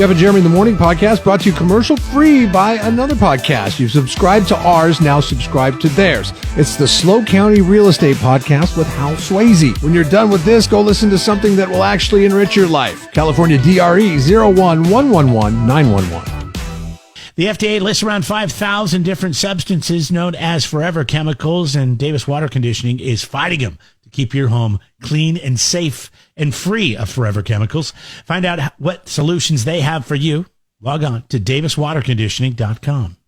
Jeff and Jeremy in the Morning podcast brought to you commercial free by another podcast. You've subscribed to ours, now subscribe to theirs. It's the SLO County Real Estate Podcast with Hal Swayze. When you're done with this, go listen to something that will actually enrich your life. California DRE 011111911. The FDA lists around 5,000 different substances known as forever chemicals, and Davis Water Conditioning is fighting them to keep your home clean and safe and free of forever chemicals. Find out what solutions they have for you. Log on to daviswaterconditioning.com.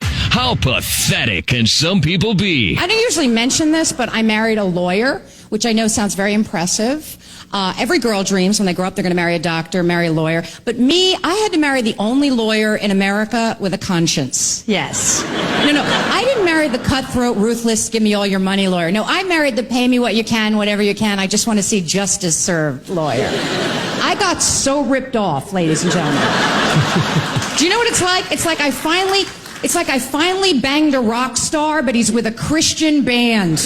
How pathetic can some people be? I don't usually mention this, but I married a lawyer, which I know sounds very impressive. Every girl dreams when they grow up they're going to marry a doctor, marry a lawyer. But me, I had to marry the only lawyer in America with a conscience. Yes. No, I didn't marry the cutthroat, ruthless, give me all your money lawyer. No, I married the pay me what you can, whatever you can, I just want to see justice served lawyer. I got so ripped off, ladies and gentlemen. Do you know what it's like? It's like I finally banged a rock star, but he's with a Christian band.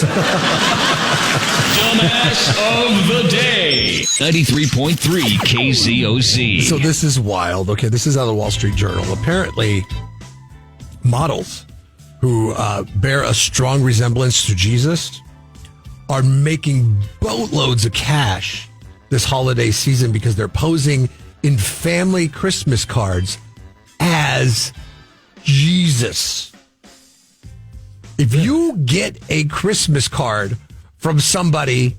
Dumbass of the day. 93.3 KZOZ. So this is wild. Okay, this is out of the Wall Street Journal. Apparently, models who bear a strong resemblance to Jesus are making boatloads of cash this holiday season because they're posing in family Christmas cards as Jesus. If you get a Christmas card from somebody,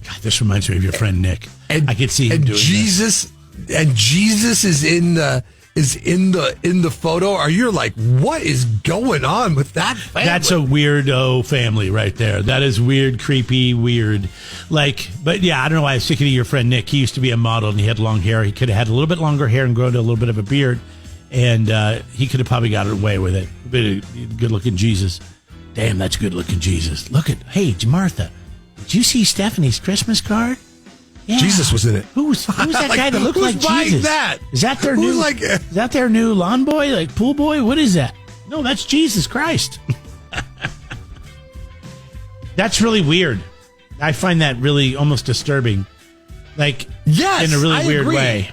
God, this reminds me of your friend Nick. and I could see him doing Jesus, and Jesus is in the photo. Are you like, what is going on with that family? That's a weirdo family right there. That is weird, creepy, weird. But yeah, I don't know why I was thinking of your friend Nick. He used to be a model and he had long hair. He could have had a little bit longer hair and grown to a little bit of a beard. And he could have probably got away with it. Good-looking Jesus. Damn, that's good-looking Jesus. Hey, Martha, did you see Stephanie's Christmas card? Yeah. Jesus was in it. Who's that guy that looked like Jesus? That? Is that their is that their new lawn boy, like pool boy? What is that? No, that's Jesus Christ. That's really weird. I find that really almost disturbing. Yes, in a really weird way.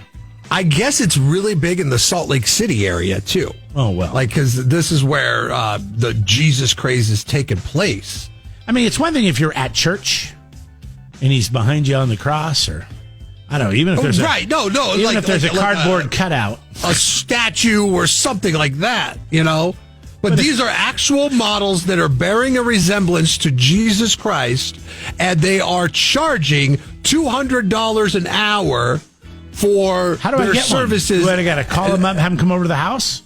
I guess it's really big in the Salt Lake City area, too. Oh, well. Because this is where the Jesus craze is taking place. I mean, it's one thing if you're at church and he's behind you on the cross, or, I don't know, even if there's if there's a cardboard cutout. A statue or something like that, you know? But these are actual models that are bearing a resemblance to Jesus Christ, and they are charging $200 an hour for their services. What, I got to call him up, have him come over to the house?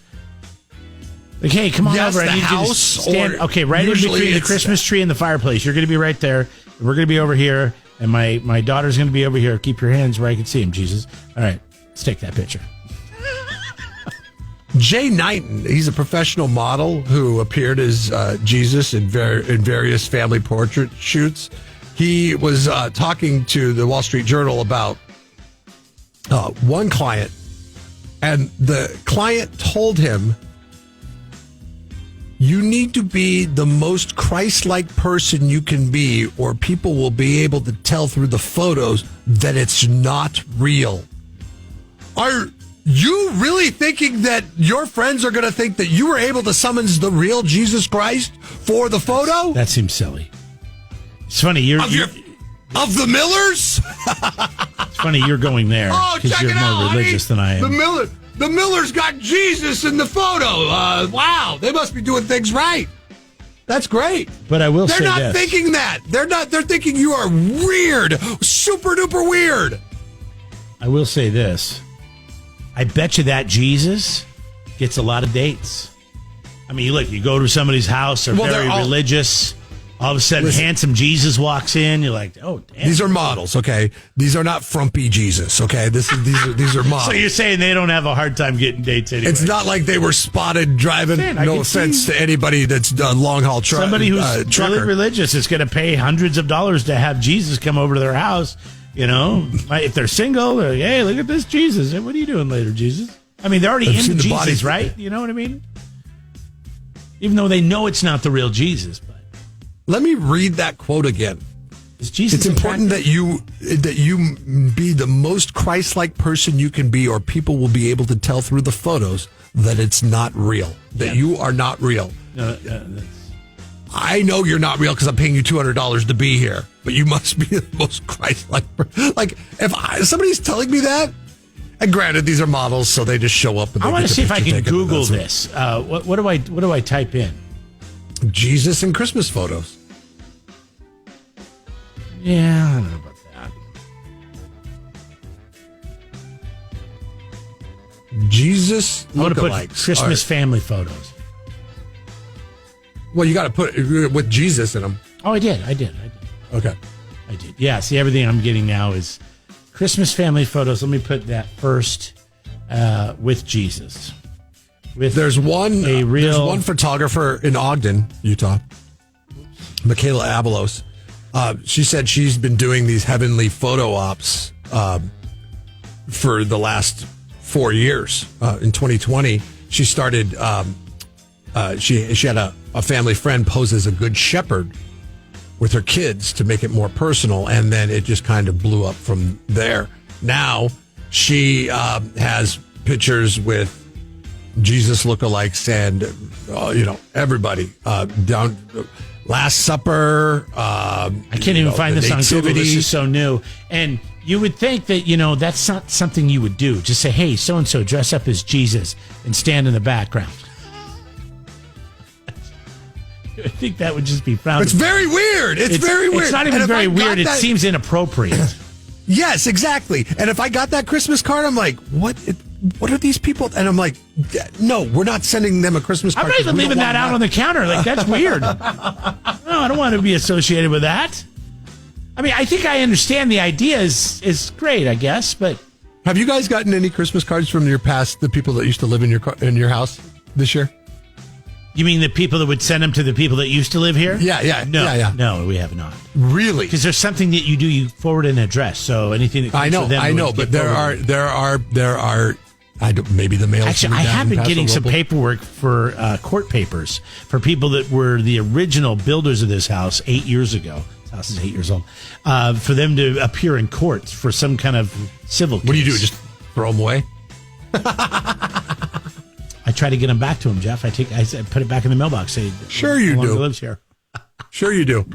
Like, hey, come on over. I need you to stand. Okay, right in between the Christmas tree and the fireplace. You're going to be right there. We're going to be over here, and my daughter's going to be over here. Keep your hands where I can see him, Jesus. All right, let's take that picture. Jay Knighton, he's a professional model who appeared as Jesus in various family portrait shoots. He was talking to the Wall Street Journal about one client, and the client told him, you need to be the most Christ-like person you can be, or people will be able to tell through the photos that it's not real. Are you really thinking that your friends are going to think that you were able to summons the real Jesus Christ for the photo? That seems silly. It's funny. Of the Millers? It's funny you're going there because you're more religious than I am. The Millers got Jesus in the photo. Wow, they must be doing things right. That's great. But I will say this. They're not thinking that. They're thinking you are weird. Super duper weird. I will say this. I bet you that Jesus gets a lot of dates. I mean, look, you go to somebody's house, they're very religious. All of a sudden, handsome Jesus walks in. You're like, oh, damn. These are models, okay? These are not frumpy Jesus, okay? These are models. So you're saying they don't have a hard time getting dates anyway? It's not like they were spotted driving. No offense to anybody that's done long-haul truck. Somebody who's really religious is going to pay hundreds of dollars to have Jesus come over to their house. You know, if they're single, hey, look at this Jesus. What are you doing later, Jesus? I mean, they're already into Jesus, right? You know what I mean? Even though they know it's not the real Jesus, but. Let me read that quote again. Is Jesus It's important attractive? that you be the most Christ-like person you can be, or people will be able to tell through the photos that it's not real, that you are not real. I know you're not real because I'm paying you $200 to be here, but you must be the most Christ-like person. Like, if somebody's telling me that, and granted, these are models, so they just show up. And I want to see if I can Google this. What do I type in? Jesus and Christmas photos. Yeah, I don't know about that. Jesus I want to put lookalikes. Christmas Are- family photos. Well, you got to put it with Jesus in them. Oh, I did. Okay. I did. Yeah, see, everything I'm getting now is Christmas family photos. Let me put that first with Jesus. There's one photographer in Ogden, Utah, Michaela Abelos. She said she's been doing these heavenly photo ops for the last 4 years. In 2020, she started. She had a family friend pose as a good shepherd with her kids to make it more personal, and then it just kind of blew up from there. Now she has pictures with Jesus lookalikes and everybody down. Last Supper. I can't even find this on Google. This is so new. And you would think that, that's not something you would do. Just say, hey, so-and-so, dress up as Jesus and stand in the background. I think that would just be frowned. It's very weird. It's very weird. It's not even very weird. It seems inappropriate. Yes, exactly. And if I got that Christmas card, I'm like, what are these people? And I'm like, no, we're not sending them a Christmas card. I'm not even leaving that out on the counter. Like, that's weird. No, I don't want to be associated with that. I mean, I think I understand the idea is great, I guess, but... Have you guys gotten any Christmas cards from your past, the people that used to live in your house this year? You mean the people that would send them to the people that used to live here? Yeah. No, we have not. Really? Because there's something that you do, you forward an address. So anything that comes to them... I know, but there are... maybe the mail. Actually, I have been getting some paperwork for court papers for people that were the original builders of this house 8 years ago. This house is 8 years old. For them to appear in court for some kind of civil case. What do you do? Just throw them away? I try to get them back to him, Jeff. I put it back in the mailbox. Say, sure you do. Lives here. Sure you do.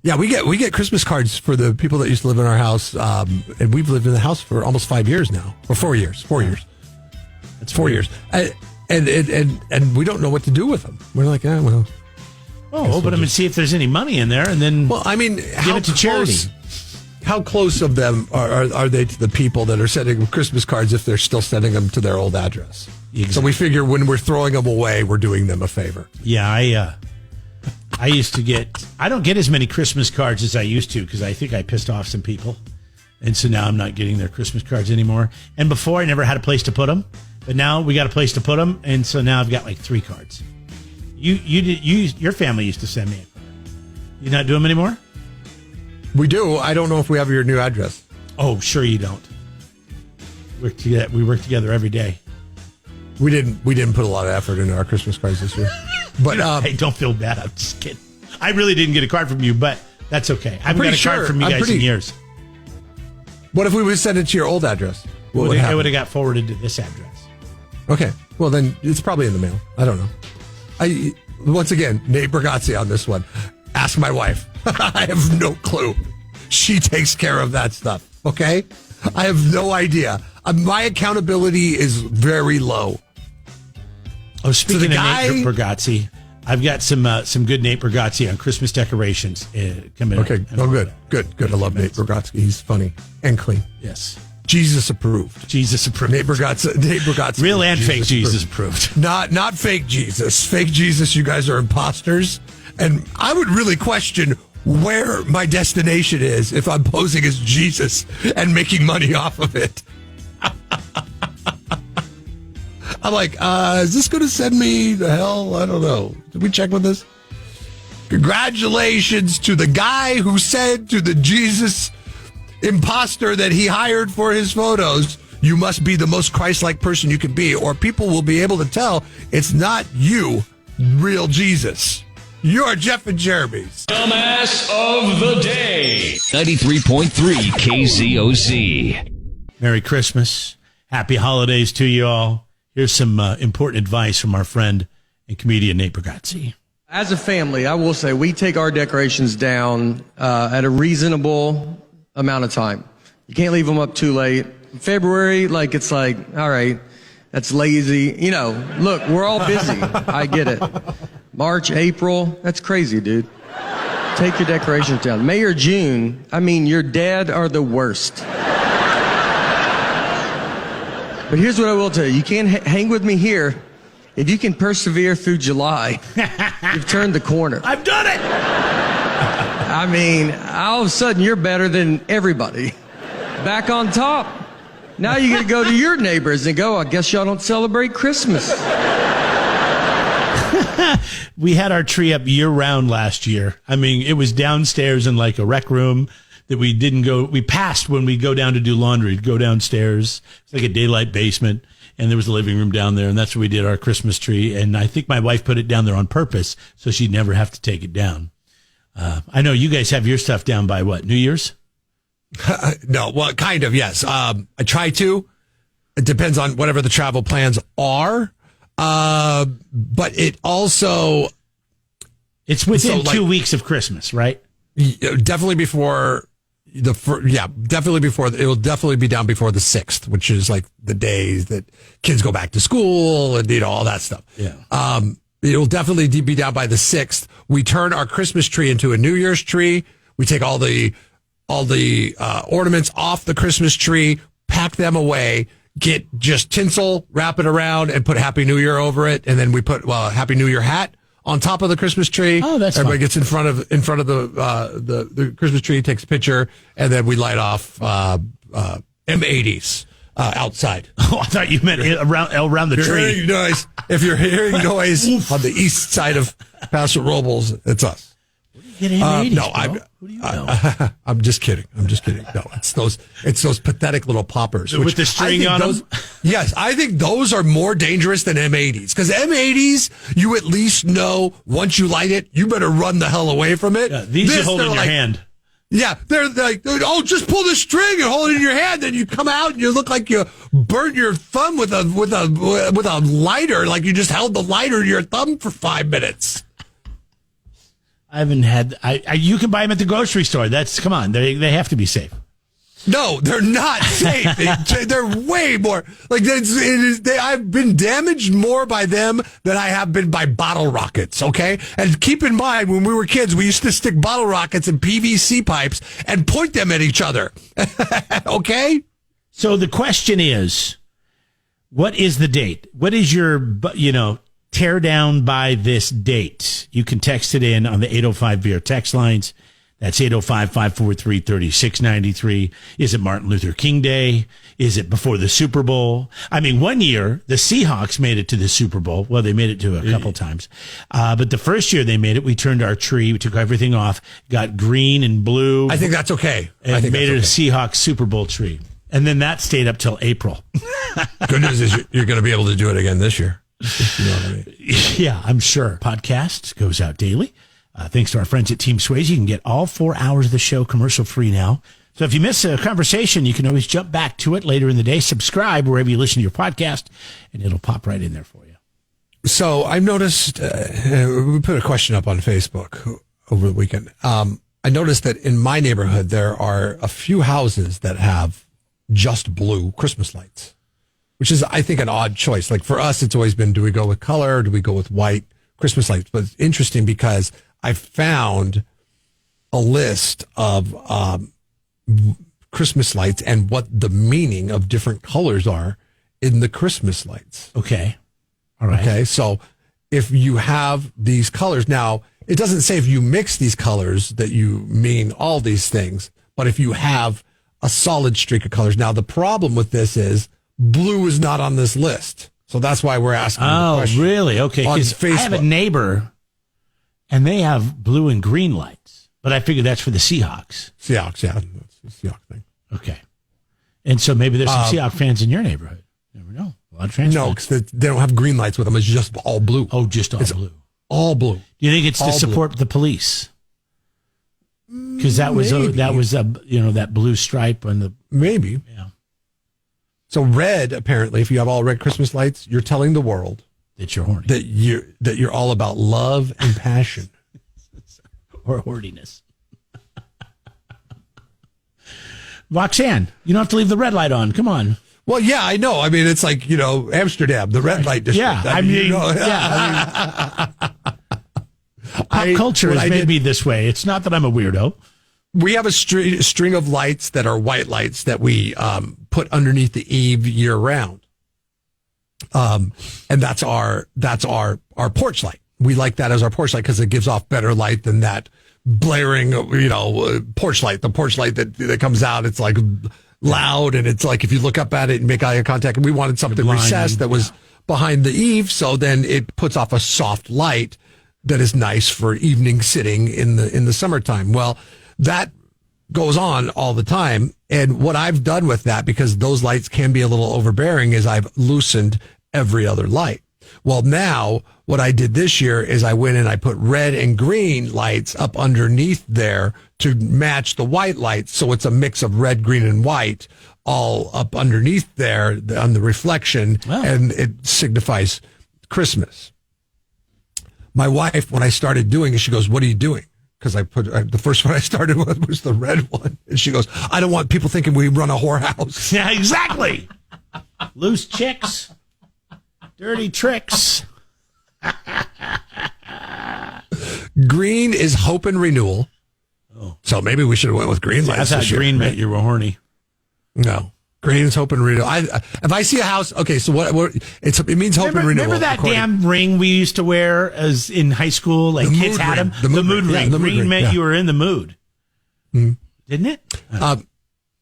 Yeah, we get Christmas cards for the people that used to live in our house, and we've lived in the house for almost 5 years now, or 4 years. 4 years. It's 4 years, and we don't know what to do with them. We're like, well. Open them and see if there's any money in there, and then give it to charity. How close of them are they to the people that are sending them Christmas cards if they're still sending them to their old address? Exactly. So we figure when we're throwing them away, we're doing them a favor. Yeah, I used to get... I don't get as many Christmas cards as I used to because I think I pissed off some people. And so now I'm not getting their Christmas cards anymore. And before, I never had a place to put them. But now we got a place to put them. And so now I've got like 3 cards. Your family used to send me a card. You not do them anymore? We do. I don't know if we have your new address. Oh, sure you don't. We work together every day. We didn't put a lot of effort into our Christmas cards this year. But hey, don't feel bad. I'm just kidding. I really didn't get a card from you, but that's okay. I haven't got a card from you guys in years. What if we would send it to your old address? It would have got forwarded to this address. Okay. Well, then it's probably in the mail. I don't know. Once again, Nate Bergazzi on this one. Ask my wife. I have no clue. She takes care of that stuff. Okay? I have no idea. My accountability is very low. Oh, speaking of Nate Bergazzi, I've got some good Nate Bergazzi on Christmas decorations coming up. Okay. Oh, good. I love Nate Bergazzi. He's funny and clean. Yes. Jesus approved. Nate Bergazzi. Real and fake Jesus approved. Not fake Jesus. Fake Jesus, you guys are imposters. And I would really question where my destination is if I'm posing as Jesus and making money off of it. I'm like, is this going to send me to hell? I don't know. Did we check with this? Congratulations to the guy who said to the Jesus imposter that he hired for his photos, you must be the most Christ-like person you can be, or people will be able to tell it's not you, real Jesus. You're Jeff and Jeremy's Dumbass of the day. 93.3 KZOZ. Merry Christmas. Happy holidays to you all. Here's some important advice from our friend and comedian Nate Bargatze. As a family, I will say we take our decorations down at a reasonable amount of time. You can't leave them up too late. February, it's like, all right, that's lazy. Look, we're all busy. I get it. March, April, that's crazy, dude. Take your decorations down. May or June, your dad are the worst. But here's what I will tell you. You can't hang with me here. If you can persevere through July, you've turned the corner. I've done it! All of a sudden, you're better than everybody. Back on top. Now you got to go to your neighbors and go, I guess y'all don't celebrate Christmas. We had our tree up year-round last year. It was downstairs in a rec room that we didn't go. We passed when we go down to do laundry, to go downstairs. It's like a daylight basement, and there was a living room down there, and that's where we did our Christmas tree. And I think my wife put it down there on purpose so she'd never have to take it down. I know you guys have your stuff down by what, New Year's? No, well, kind of, yes. I try to. It depends on whatever the travel plans are. But it also... It's within 2 weeks of Christmas, right? Definitely before definitely before. It will definitely be down before the 6th, which is the days that kids go back to school and, all that stuff. Yeah. It'll definitely be down by the 6th. We turn our Christmas tree into a New Year's tree. We take all the ornaments off the Christmas tree, pack them away, get just tinsel, wrap it around, and put Happy New Year over it. And then we put Happy New Year hat on top of the Christmas tree. Oh, that's everybody fun. Gets in front of the Christmas tree, takes a picture, and then we light off M80s outside. Oh, I thought you meant around the tree. If you're hearing noise on the east side of Pastor Robles, it's us. Get M80s, no, who do you know? I'm just kidding. No, it's those pathetic little poppers with the string on them. Yes, I think those are more dangerous than M80s, because M80s, you at least know once you light it, you better run the hell away from it. Yeah, these you hold in your hand. Yeah, they're like, oh, just pull the string and hold it in your hand. Then you come out and you look like you burnt your thumb with a lighter, like you just held the lighter to your thumb for 5 minutes. I haven't had. You can buy them at the grocery store. Come on, they have to be safe. No, they're not safe. They're way more I've been damaged more by them than I have been by bottle rockets. Okay, and keep in mind, when we were kids, we used to stick bottle rockets in PVC pipes and point them at each other. Okay. So the question is, what is the date? What is your tear down by this date? You can text it in on the 805-BEER text lines. That's 805-543-3693. Is it Martin Luther King Day? Is it before the Super Bowl? 1 year, the Seahawks made it to the Super Bowl. Well, they made it to a couple times. But the first year they made it, we turned our tree, we took everything off, got green and blue. I think that's okay. And made it a Seahawks Super Bowl tree. And then that stayed up till April. Good news is you're going to be able to do it again this year. You know what I mean? Yeah, I'm sure. Podcast goes out daily. Thanks to our friends at Team Swayze. You can get all 4 hours of the show commercial free now. So if you miss a conversation, you can always jump back to it later in the day. Subscribe wherever you listen to your podcast, and it'll pop right in there for you. So I've noticed, we put a question up on Facebook over the weekend. I noticed that in my neighborhood, there are a few houses that have just blue Christmas lights, which is, I think, an odd choice. Like for us, it's always been, do we go with color or do we go with white Christmas lights? But it's interesting because I found a list of Christmas lights and what the meaning of different colors are in the Christmas lights. Okay. All right. Okay. So if you have these colors, now it doesn't say if you mix these colors that you mean all these things, but if you have a solid streak of colors. Now, the problem with this is blue is not on this list. So that's why we're asking the question. Oh, really? Okay. Because I have a neighbor and they have blue and green lights, but I figured that's for the Seahawks. Seahawks, yeah. That's the Seahawks thing. Okay. And so maybe there's some Seahawks fans in your neighborhood. You never know. A lot of fans. No, because they don't have green lights with them. It's just all blue. Oh, just all blue. All blue. Do you think it's to All support the police? Because that was that blue stripe on the Maybe. yeah So red, apparently, if you have all red Christmas lights, you're telling the world that you're horny that you're all about love and passion. or horniness. Roxanne, you don't have to leave the red light on. Come on. Well, yeah, I know. I mean, it's like, Amsterdam, the red light district. Yeah, Pop culture has made me this way. It's not that I'm a weirdo. We have a string of lights that are white lights that we put underneath the eave year round. And that's our porch light. We like that as our porch light because it gives off better light than that blaring, porch light. The porch light that comes out, it's like loud, and it's like if you look up at it and make eye contact, and we wanted something recessed that was behind the eave, so then it puts off a soft light that is nice for evening sitting in the summertime. Well, that goes on all the time, and what I've done with that, because those lights can be a little overbearing, is I've loosened every other light. Well, now what I did this year is I went and I put red and green lights up underneath there to match the white lights. So it's a mix of red, green, and white all up underneath there on the reflection. Wow. And it signifies Christmas. My wife, when I started doing it, she goes, "What are you doing?" Because the first one I started with was the red one. And she goes, "I don't want people thinking we run a whorehouse." Yeah, exactly. Loose chicks. Dirty tricks. Green is hope and renewal. Oh. So maybe we should have went with green lights. I thought green meant you were horny. No. Green is hope and renewal. If I see a house, okay, so it means hope and renewal. Remember that damn ring we used to wear as in high school? Like kids had them? The mood ring. Yeah, green meant you were in the mood. Mm. Didn't it?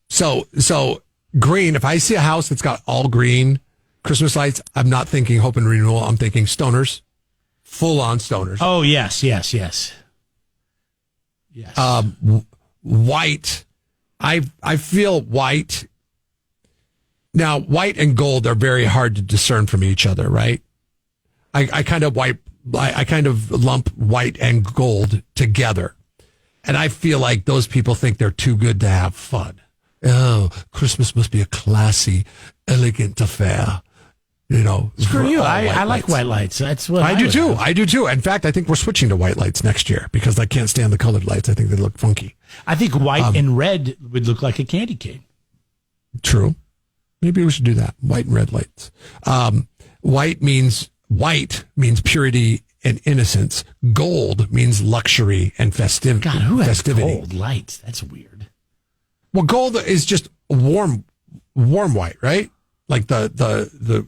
So green, if I see a house that's got all green Christmas lights, I'm not thinking hope and renewal. I'm thinking stoners, full on stoners. Oh, yes. White. I feel white. Now, white and gold are very hard to discern from each other, right? I kind of lump white and gold together. And I feel like those people think they're too good to have fun. Oh, Christmas must be a classy, elegant affair. Screw you. I like white lights. That's what I do too. I do too. In fact, I think we're switching to white lights next year because I can't stand the colored lights. I think they look funky. I think white and red would look like a candy cane. True. Maybe we should do that. White and red lights. White means purity and innocence. Gold means luxury and festivity. God, who has gold lights? That's weird. Well, gold is just warm white, right? Like the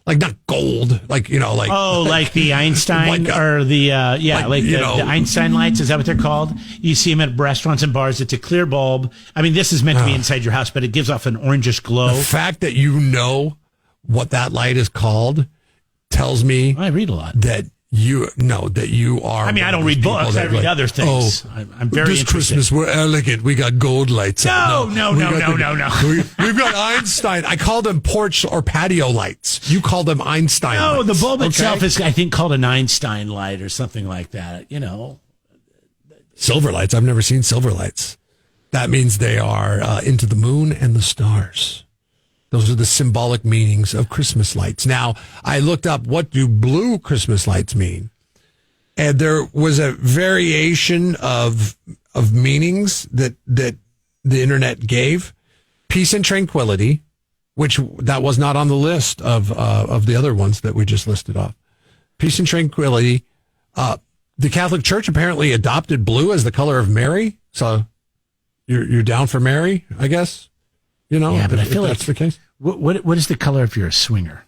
like not gold, like like the Einstein or the the Einstein lights. Is that what they're called? You see them at restaurants and bars. It's a clear bulb. I mean, this is meant to be inside your house, but it gives off an orangish glow. The fact that you know what that light is called tells me I read a lot. That you are. I mean, I don't read books. I read other things. I'm very this interested. Christmas, we're elegant. We got gold lights. No. We've got Einstein. I call them porch or patio lights. You call them Einstein lights. No, the bulb itself is, I think, called an Einstein light or something like that. Silver lights. I've never seen silver lights. That means they are into the moon and the stars. Those are the symbolic meanings of Christmas lights. Now, I looked up what do blue Christmas lights mean, and there was a variation of meanings that the internet gave. Peace and tranquility, which that was not on the list of the other ones that we just listed off. Peace and tranquility. The Catholic Church apparently adopted blue as the color of Mary, so you're down for Mary, I guess. Yeah, but I feel like that's the case. What is the color if you're a swinger?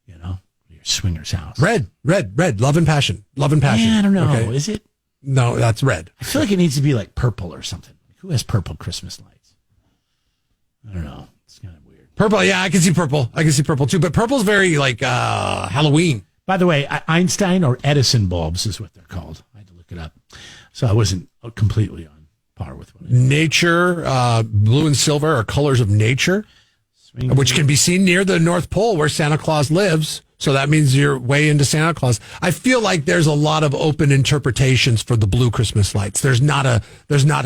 Your swinger's house. Red. Love and passion. Yeah, I don't know. Okay. Is it? No, that's red. I feel like it needs to be like purple or something. Who has purple Christmas lights? I don't know. It's kind of weird. Purple. Yeah, I can see purple. I can see purple too. But purple's very like Halloween. By the way, Einstein or Edison bulbs is what they're called. I had to look it up, so I wasn't completely on par with what I did. Nature, blue and silver are colors of nature, which can be seen near the North Pole where Santa Claus lives. So that means you're way into Santa Claus. I feel like there's a lot of open interpretations for the blue Christmas lights. There's not a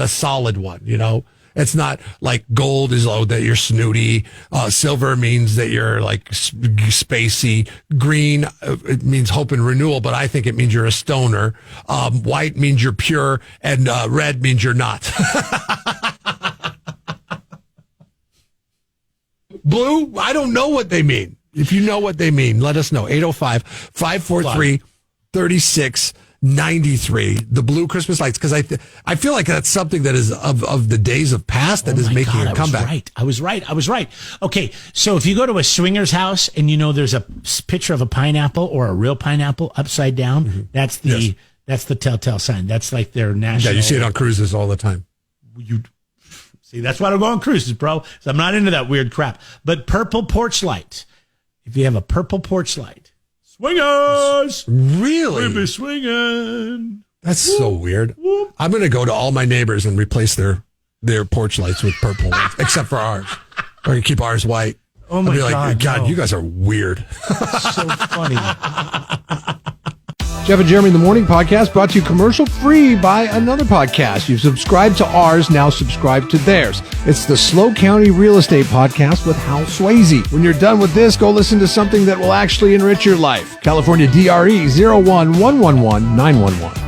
solid one, you know? It's not like gold is that you're snooty. Silver means that you're like spacey. Green, it means hope and renewal, but I think it means you're a stoner. White means you're pure, and red means you're not. Blue, I don't know what they mean. If you know what they mean, let us know. 805-543-3693. The blue Christmas lights, because I feel like that's something that is of the days of past that is making a comeback. I was right. Okay, so if you go to a swinger's house and you know there's a picture of a pineapple or a real pineapple upside down, that's the telltale sign. That's like their national. Yeah, you see it on cruises all the time. See, that's why I don't go on cruises, bro. So I'm not into that weird crap. But purple porch lights. If you have a purple porch light, swingers. Really? We'll be swinging. That's so weird. I'm going to go to all my neighbors and replace their porch lights with purple ones, except for ours. We're going to keep ours white. Oh, my God. God, no. You guys are weird. So funny. Jeff and Jeremy in the Morning podcast brought to you commercial free by another podcast. You've subscribed to ours, now subscribe to theirs. It's the Slow County Real Estate Podcast with Hal Swayze. When you're done with this, go listen to something that will actually enrich your life. California DRE 01111911.